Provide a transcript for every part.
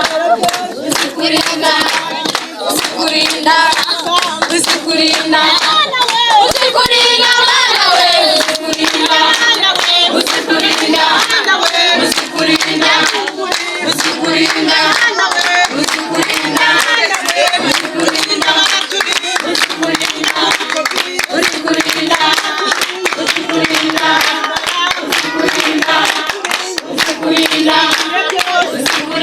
Usikurinda, usikurinda, usikurinda, usikurinda bana we, usikurinda, usikurinda, usikurinda, usikurinda, usikurinda, usikurinda, usikurinda, usikurinda,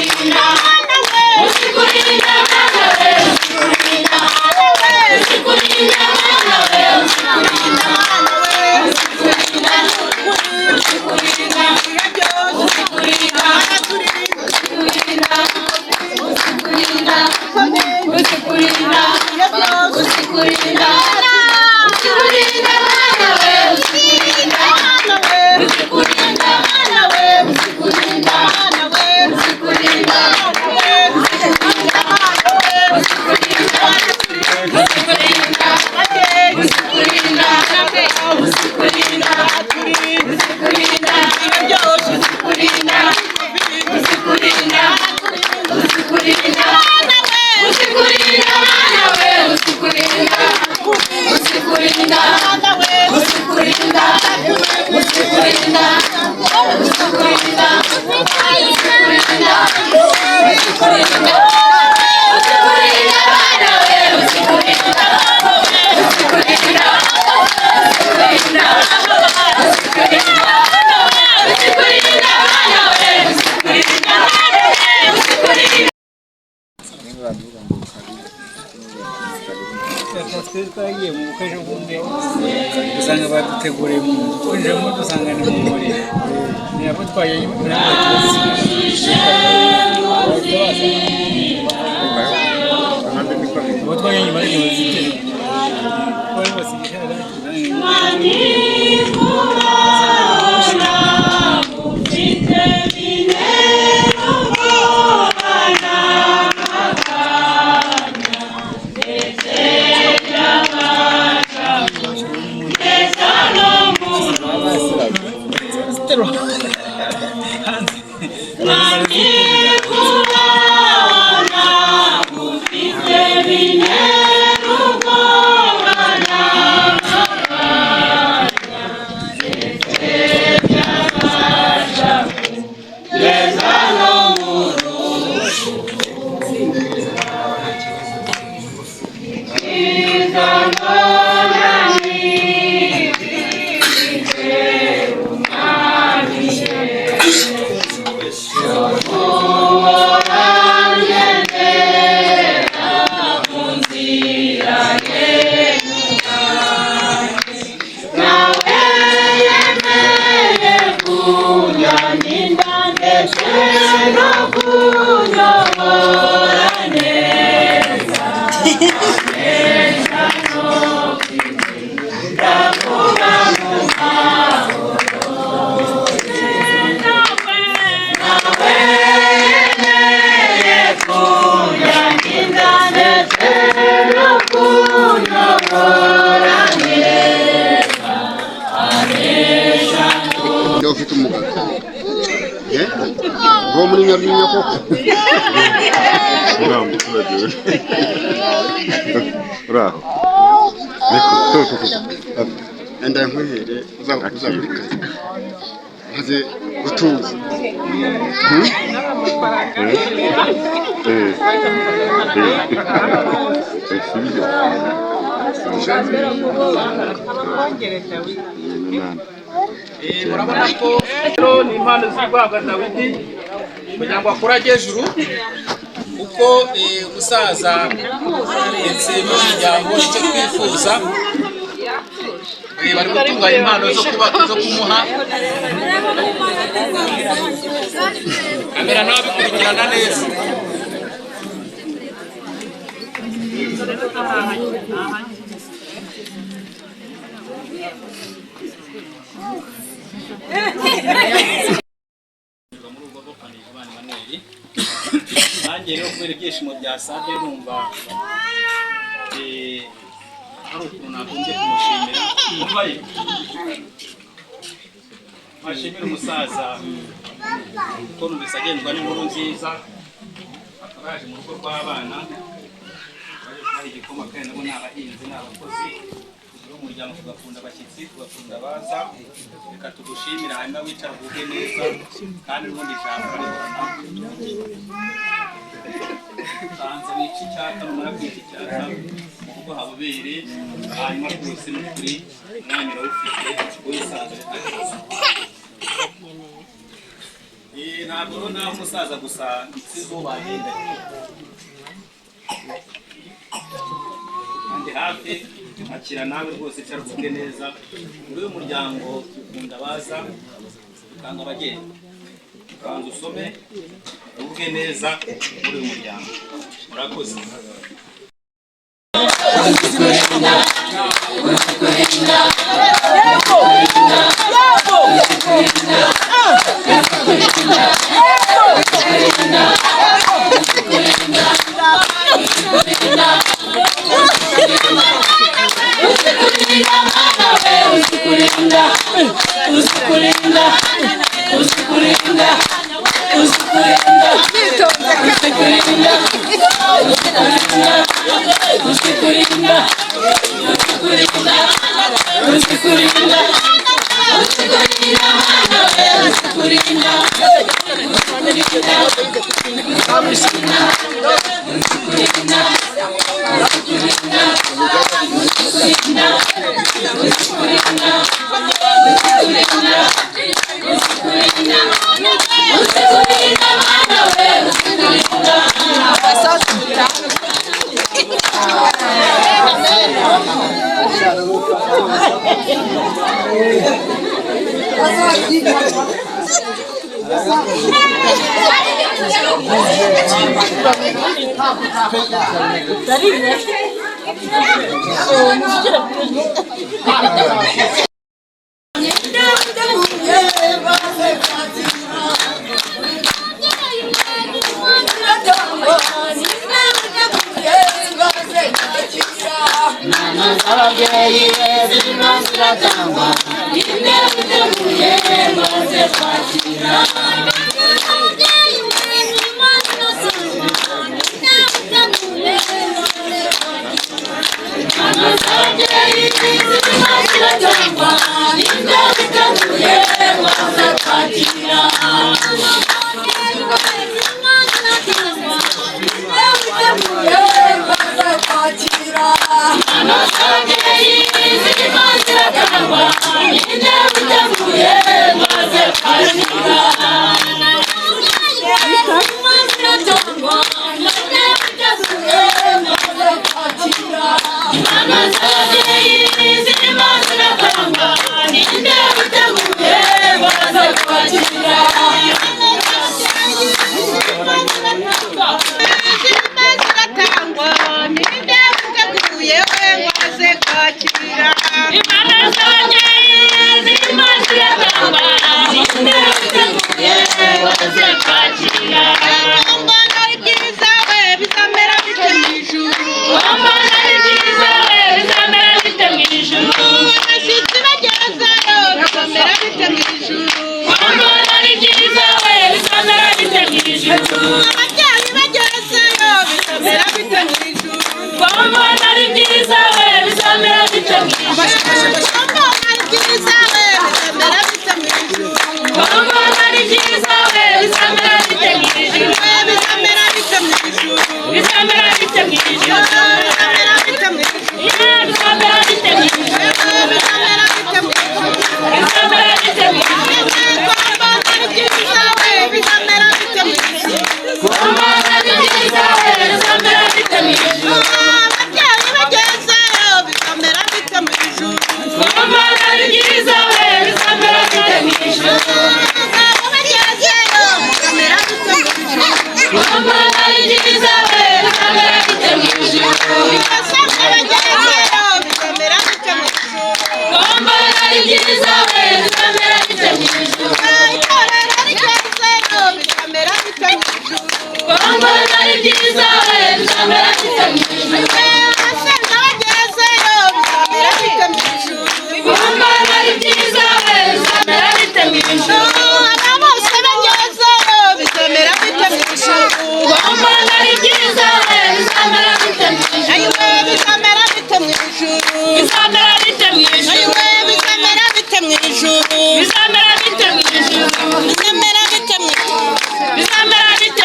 twagiye mu bukwe bundi usanga baduteguriye mu twinjiramo dusanga ni mu muri nabo twaye Bravo. Enda nkwihere uzabirika. Haze gutuza. Murabona ko rero ni impano z'Rwanda Dawidi kugira ngo akurage ejuru uko umusaza ndetse n'umuryango icyo twifuza bari gutunganya impano zo kumuha kamera nawe bikurikirana neza. Nanjye rero kubera ibyishimo byasabye numva hari ukuntu nagombye kumushimira ashimira umusaza ko numvise agendwa n'inkuru nziza baje mu rugo rw'abana baje kubaha igikoma kandi nabo ni abahinzi n'abakozi umuryango tugakunda abashyitsi tugakunda abaza reka tugushimira hanyuma wicara uvuge neza kandi n'ubundi ijambo ribona kanza wica icyaka numara kwica icyaka mu rugo habubere hanyuma rwose n'ukuri umwanya urawufite wisanzure ntabwo rero naho umusaza gusa si zo bagenda kandi hafi akira nawe rwose icara uvuge neza muri uyu muryango ukunda baza ukanga abagenda ukanza usome uvuge neza muri uyu muryango murakoze Bye.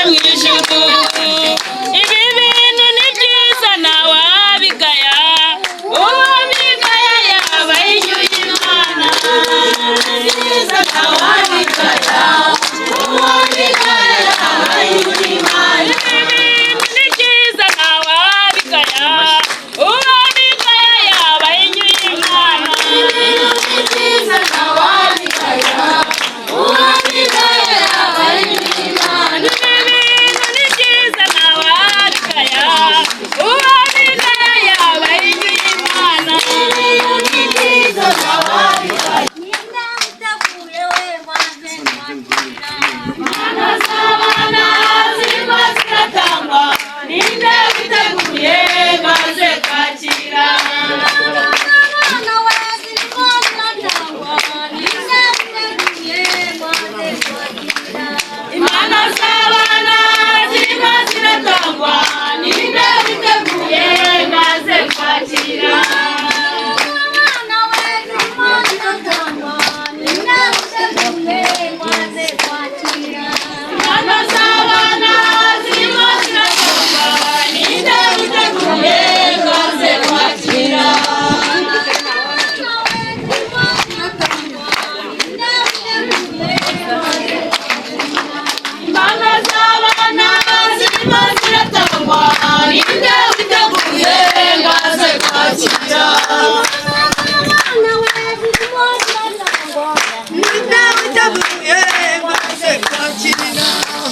mwijuru ibi bintu ni byiza ntawabigaya uwabigaya yaba yiyuye Imana byiza ntawabigaya uwabigaya yaba yiyuye Imana ibi bintu ni byiza ntawabigaya uwabigaya yaba yiyuye Imana ni byiza ntawabigaya uwabigaya yaba yiyuye Imana ibintu ni byiza ntawabigaya uwabigaya yaba yiyuye Imana ni byiza ntawabigaya Imana z'abana zirimo ziratangwa ninde witeguye maze kwakira Imana z'abana zirimo ziratangwa ninde witeguye maze kwakira Imana z'abana zirimo ziratangwa ninde witeguye maze kwakira Imana z'abana zirimo ziratangwa ninde witeguye maze kwakira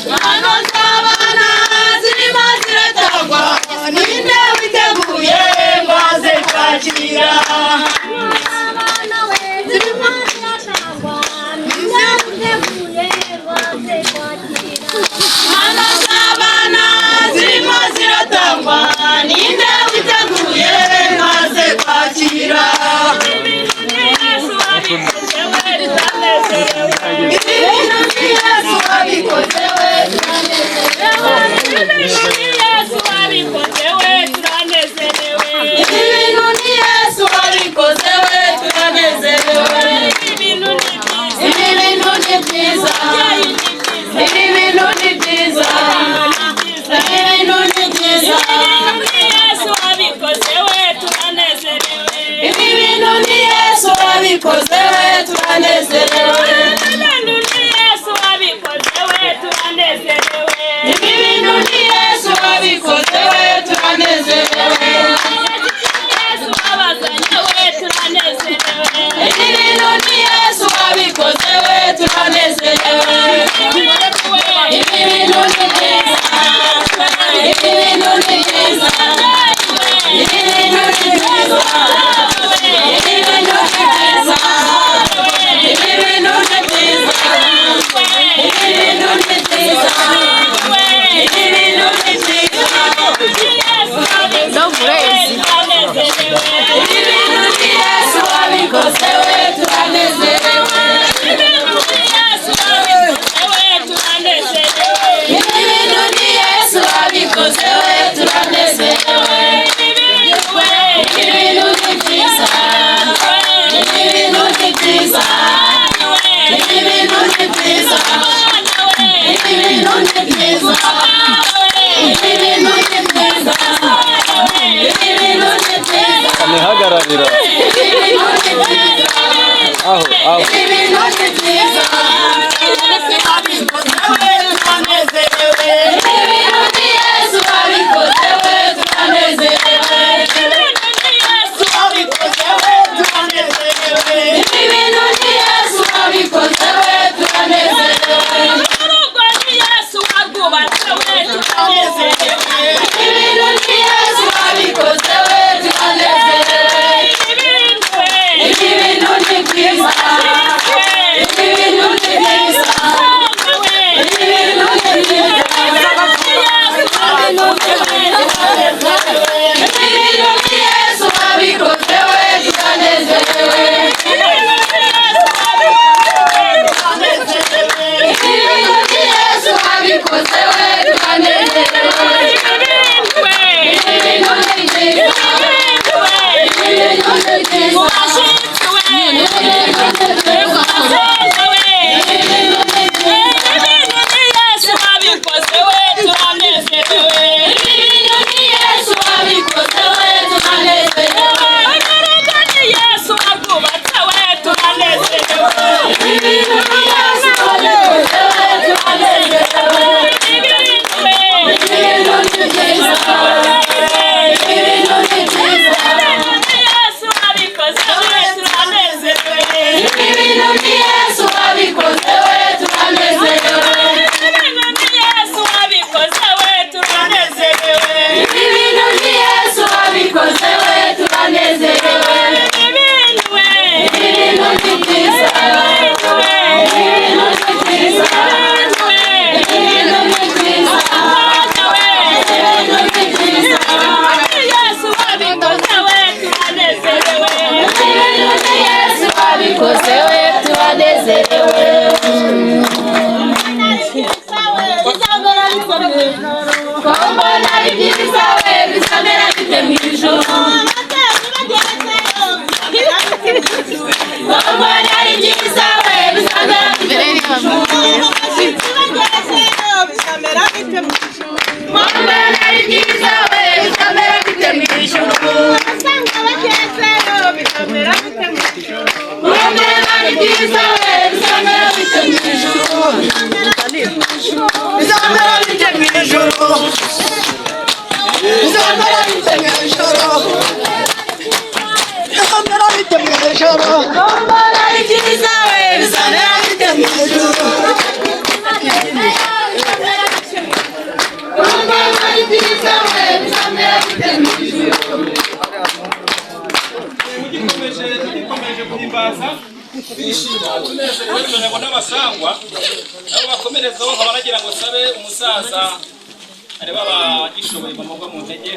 Imana z'abana zirimo ziratangwa ninde witeguye maze kwakira Imana z'abana zirimo ziratangwa ninde witeguye maze kwakira ibintu ni Yesu wabikoze we turanezerewe ibintu ni Yesu wabikoze we turanezerewe ibintu ni Yesu wabikoze we turanezerewe ibintu ni Yesu wabikoze we turanezerewe ibintu ni byiza ibi bintu ni byiza ibi bintu ni byiza Yesu wabikoze we turanezerewe ibi bintu ni Yesu wabikoze we turanezerewe ibintu ni Yesu wabikoze we turanezerewe ibi bintu ni Yesu wabikoze we turanezerewe Yesu wabazanye we turanezerewe ibi bintu ni Yesu wabikoze we turanezerewe ibi bintu ni byiza ibi bintu ni byiza ibi bintu ni byiza ibi bintu ni byiza ibi bintu ni byiza ibi bintu ni byiza ibi bintu ni byiza ibi bintu ni Yesu wabikoze we turanezerewe ibi bintu ni Yesu wabikoze we turanezerewe ibi bintu ni Yesu wabikoze we turanezerewe ibi bintu ni byiza ibi bintu ni byiza ibi bintu ni byiza ibi bintu ni byiza ibi bintu ni byiza ibi bintu ni byiza amehagararira aho ibi bintu ni byiza Yesu wabikoze we turanezerewe ibi bintu ni Yesu wabikoze we turanezerewe ibi bintu ni Yesu wabikoze we turanezerewe ibi bintu ni Yesu wabikoze we turanezerewe urugo ni Yesu warwubatse we turanezerewe ibi bintu ni Yesu wabikoze we turanezerewe ibi bintu ni byiza ibi bintu ni byiza ibi bintu ni byiza Yesu wabikoze we turanezerewe Yesu wabikoze we turanezerewe Kombona ari byiza we bisamera bite mu ijuru. Kombona ari byiza we bisamera bite mu ijuru. Kombona ari byiza we bisamera bite mu ijuru. Kombona ari byiza we bisamera bite mu ijuru. Bisamera bite mu ijuru. Bisamera bite mu ijuru. Bisamera bite mu ijuru. Kombona ari byiza we bisamera bite mu ijuru. Kombona ari byiza we bisamera bite mu ijuru. Tugikomeje guhimbaza bishima tunezerewe tunezerewe n'abasangwa nabo bakomerezaho nkaba nagira ngo sabe umusaza areba abagishoboye bamugwa mu ntege.